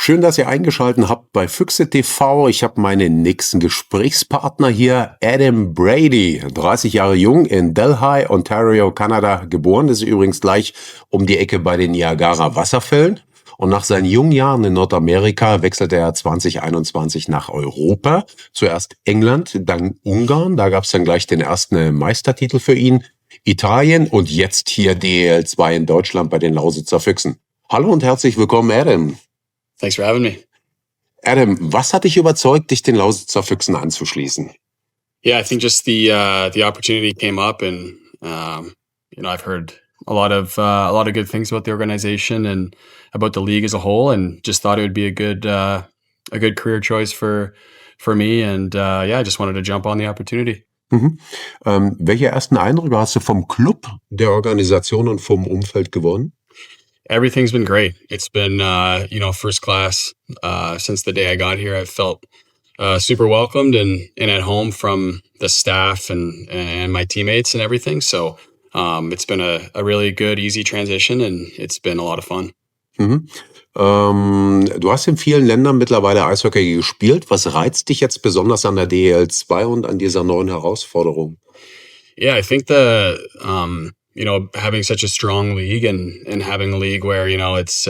Schön, dass ihr eingeschaltet habt bei Füchse TV. Ich habe meinen nächsten Gesprächspartner hier, Adam Brady, 30 Jahre jung, in Delhi, Ontario, Kanada geboren. Das ist übrigens gleich um die Ecke bei den Niagara-Wasserfällen. Und nach seinen jungen Jahren in Nordamerika wechselte er 2021 nach Europa. Zuerst England, dann Ungarn. Da gab es dann gleich den ersten Meistertitel für ihn. Italien und jetzt hier DEL2 in Deutschland bei den Lausitzer Füchsen. Hallo und herzlich willkommen, Adam. Thanks for having me. Adam, was hat dich überzeugt, dich den Lausitzer Füchsen anzuschließen? Yeah, I think just the opportunity came up, and I've heard a lot of good things about the organization and about the league as a whole, and just thought it would be a good career choice for me, and I just wanted to jump on the opportunity. Mhm. Welche ersten Eindrücke hast du vom Club, der Organisation und vom Umfeld gewonnen? Everything's been great. It's been, first class. Since the day I got here, I've felt super welcomed and at home from the staff and my teammates and everything. So it's been a really good, easy transition, and it's been a lot of fun. Mhm. Du hast in vielen Ländern mittlerweile Eishockey gespielt. Was reizt dich jetzt besonders an der DEL2 und an dieser neuen Herausforderung? Yeah, I think having such a strong league and having a league where, it's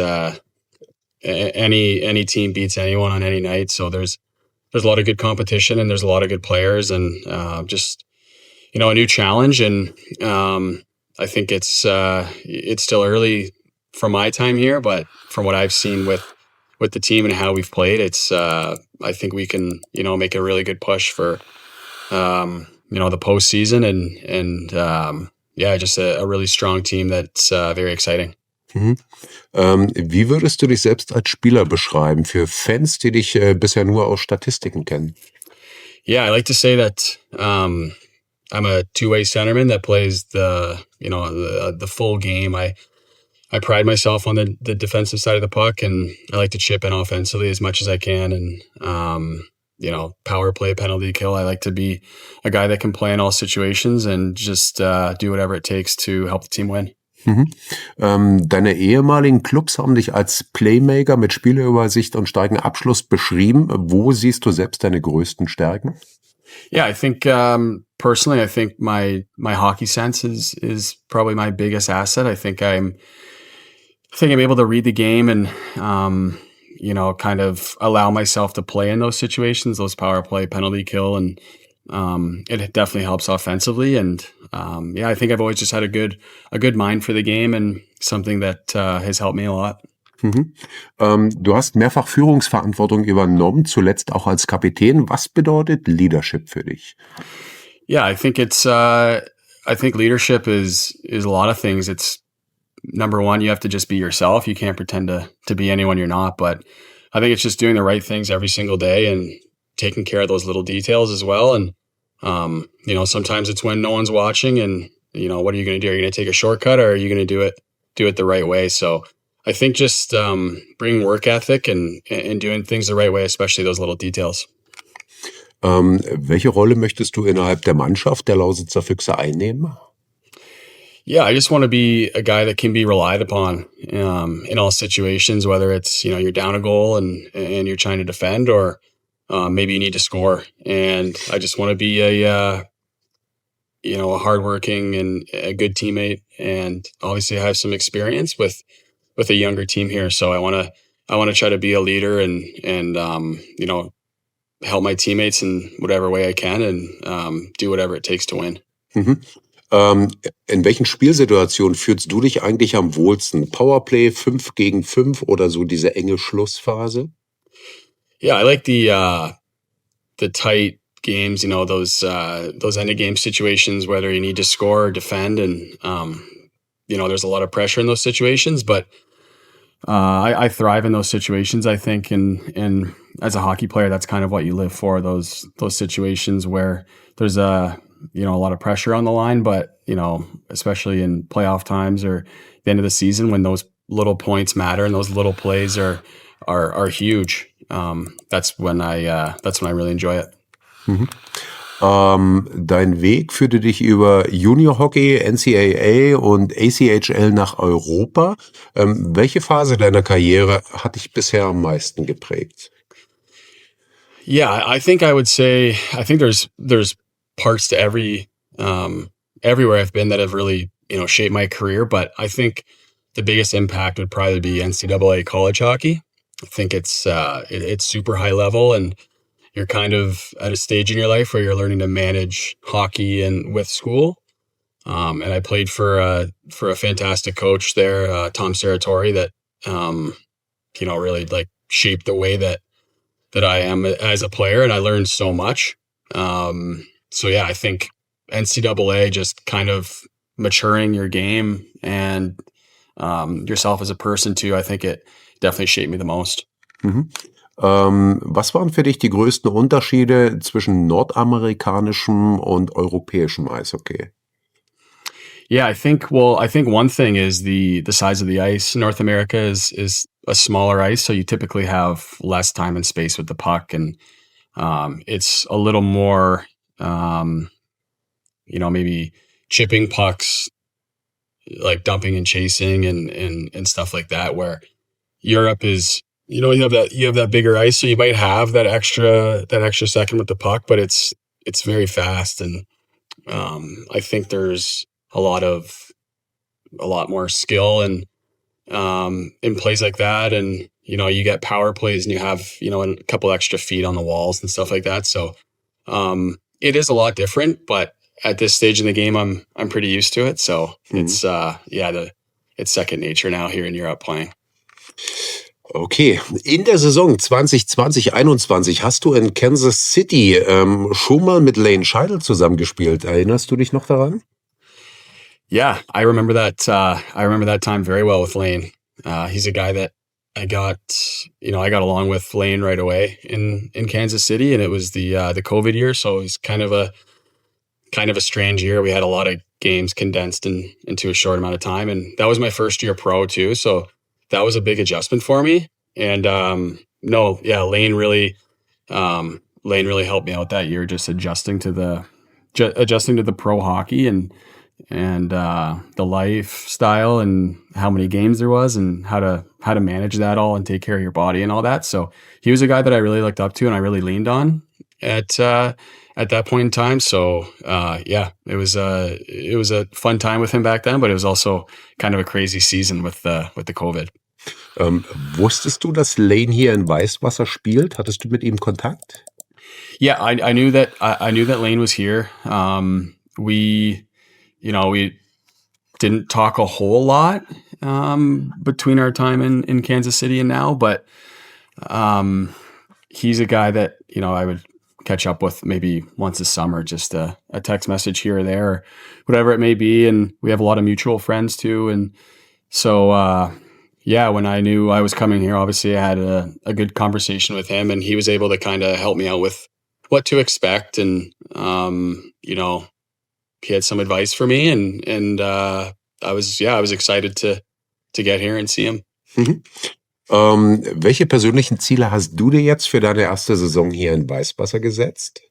any team beats anyone on any night. So there's a lot of good competition, and there's a lot of good players, and just, a new challenge. And I think it's still early from my time here, but from what I've seen with the team and how we've played, it's I think we can, make a really good push for, the postseason and just a really strong team that's very exciting. Mhm. Wie würdest du dich selbst als Spieler beschreiben für Fans, die dich bisher nur aus Statistiken kennen? Yeah, I like to say that I'm a two-way centerman that plays the full game. I pride myself on the defensive side of the puck, and I like to chip in offensively as much as I can. And power play, penalty kill. I like to be a guy that can play in all situations and just do whatever it takes to help the team win. Mhm. Deine ehemaligen Clubs haben dich als Playmaker mit Spieleübersicht und starkem Abschluss beschrieben. Wo siehst du selbst deine größten Stärken? Yeah, I think personally, I think my hockey sense is probably my biggest asset. I think I'm able to read the game and kind of allow myself to play in those situations, those power play, penalty kill, and it definitely helps offensively. And I think I've always just had a good mind for the game, and something that has helped me a lot. Mhm. Du hast mehrfach Führungsverantwortung übernommen, zuletzt auch als Kapitän. Was bedeutet Leadership für dich? Yeah, I think I think leadership is a lot of things. It's number one, you have to just be yourself. You can't pretend to be anyone you're not. But I think it's just doing the right things every single day and taking care of those little details as well. And sometimes it's when no one's watching, and what are you going to do? Are you going to take a shortcut, or are you going to do it the right way? So I think just bringing work ethic and doing things the right way, especially those little details. Welche Rolle möchtest du innerhalb der Mannschaft der Lausitzer Füchse einnehmen? Yeah, I just want to be a guy that can be relied upon in all situations, whether it's, you're down a goal and you're trying to defend, or maybe you need to score. And I just want to be a hardworking and a good teammate. And obviously I have some experience with a younger team here. So I want to try to be a leader and help my teammates in whatever way I can, and do whatever it takes to win. Mhm. In welchen Spielsituationen fühlst du dich eigentlich am wohlsten? Powerplay 5 gegen 5 oder so diese enge Schlussphase? Yeah, I like the tight games, those end of game situations, whether you need to score or defend, and there's a lot of pressure in those situations, but I thrive in those situations, I think, and as a hockey player, that's kind of what you live for, those situations where there's a lot of pressure on the line, but especially in playoff times or the end of the season, when those little points matter and those little plays are huge. That's when I really enjoy it. Mhm. Dein Weg führte dich über Junior Hockey, NCAA und ACHL nach Europa. Welche Phase deiner Karriere hat dich bisher am meisten geprägt? Yeah, I think I would say I think there's parts to everywhere I've been that have really shaped my career, but I think the biggest impact would probably be NCAA college hockey. I think it's super high level, and you're kind of at a stage in your life where you're learning to manage hockey and with school. And I played for a fantastic coach there, Tom Serratori, that really like shaped the way that I am as a player, and I learned so much. So yeah, I think NCAA just kind of maturing your game and yourself as a person too. I think it definitely shaped me the most. Mhm. Was waren für dich die größten Unterschiede zwischen nordamerikanischem und europäischem Eishockey? Yeah, I think one thing is the size of the ice. North America is a smaller ice, so you typically have less time and space with the puck, and it's a little more, maybe chipping pucks, like dumping and chasing and stuff like that. Where Europe is, you have that bigger ice, so you might have that extra second with the puck, but it's very fast, and I think there's a lot more skill and in plays like that, and you get power plays, and you have a couple extra feet on the walls and stuff like that. So it is a lot different, but at this stage in the game, I'm pretty used to it. So it's it's second nature now here in Europe playing. Okay, in der Saison 2020/21 hast du in Kansas City schon mal mit Lane Scheidel zusammengespielt. Erinnerst du dich noch daran? Yeah, I remember that. I remember that time very well with Lane. He's a guy that I got along with Lane right away in Kansas City, and it was the COVID year, so it was kind of a strange year. We had a lot of games condensed into a short amount of time, and that was my first year pro too, so that was a big adjustment for me. And Lane really helped me out that year, just adjusting to the pro hockey and the lifestyle and how many games there was and how to manage that all and take care of your body and all that. So he was a guy that I really looked up to and I really leaned on at that point in time. So it was a fun time with him back then, but it was also kind of a crazy season with the COVID. Wusstest du, dass Lane hier in Weißwasser spielt? Hattest du mit ihm Kontakt? Yeah, I knew that Lane was here. We didn't talk a whole lot between our time in Kansas City and now, but he's a guy that I would catch up with maybe once a summer, just a text message here or there, or whatever it may be. And we have a lot of mutual friends too. And so, when I knew I was coming here, obviously I had a good conversation with him, and he was able to kind of help me out with what to expect. And, he had some advice for me, and I was excited to get here and see him. Mhm. Welche persönlichen Ziele hast du dir jetzt für deine erste Saison hier in Weißwasser gesetzt?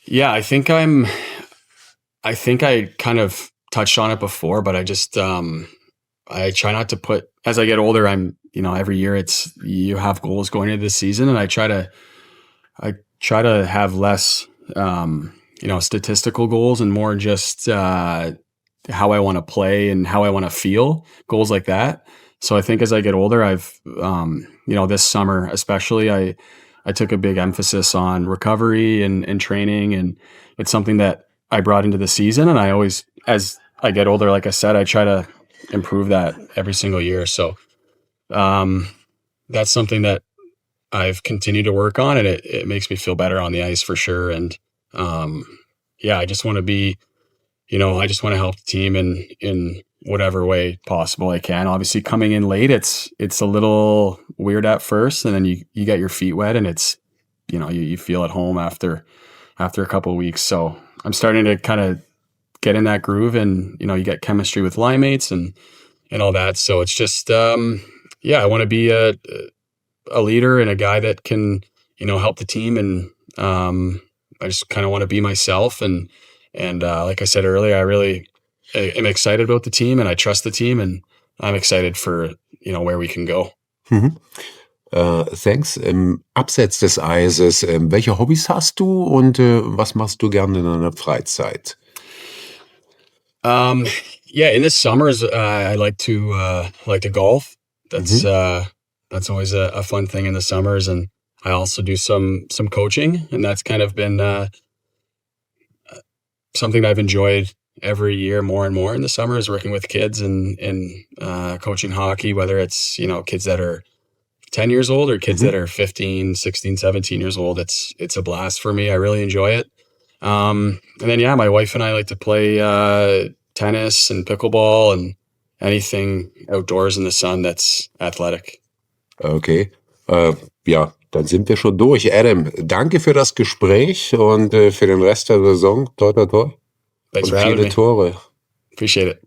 Yeah, I think I kind of touched on it before, but I just I try not to put, as I get older, I'm every year you have goals going into the season, and I try to have less statistical goals and more just how I want to play and how I want to feel, goals like that. So I think as I get older, I've, this summer especially, I took a big emphasis on recovery and training, and it's something that I brought into the season. And I always, as I get older, like I said, I try to improve that every single year. So that's something that I've continued to work on, and it makes me feel better on the ice for sure. And I just want to be, I just want to help the team in whatever way possible I can. Obviously, coming in late, it's a little weird at first, and then you get your feet wet, and it's you feel at home after a couple of weeks. So I'm starting to kind of get in that groove, and you get chemistry with line mates and all that. So it's just I want to be a leader and a guy that can help the team. And I just kind of want to be myself. And like I said earlier, I really am excited about the team, and I trust the team, and I'm excited for, where we can go. Mhm. Thanks. Abseits des Eises, welche Hobbys hast du und was machst du gerne in deiner Freizeit? Yeah, in the summers, I like to golf. That's always a fun thing in the summers, and I also do some coaching, and that's kind of been something that I've enjoyed every year more and more in the summers, working with kids and coaching hockey, whether it's kids that are 10 years old or kids that are 15, 16, 17 years old. It's a blast for me. I really enjoy it. And then, my wife and I like to play tennis and pickleball and anything outdoors in the sun that's athletic. Okay. Ja, dann sind wir schon durch. Adam, danke für das Gespräch und für den Rest der Saison. Toi, toi, toi. Thanks Und for having viele me. Tore. Appreciate it.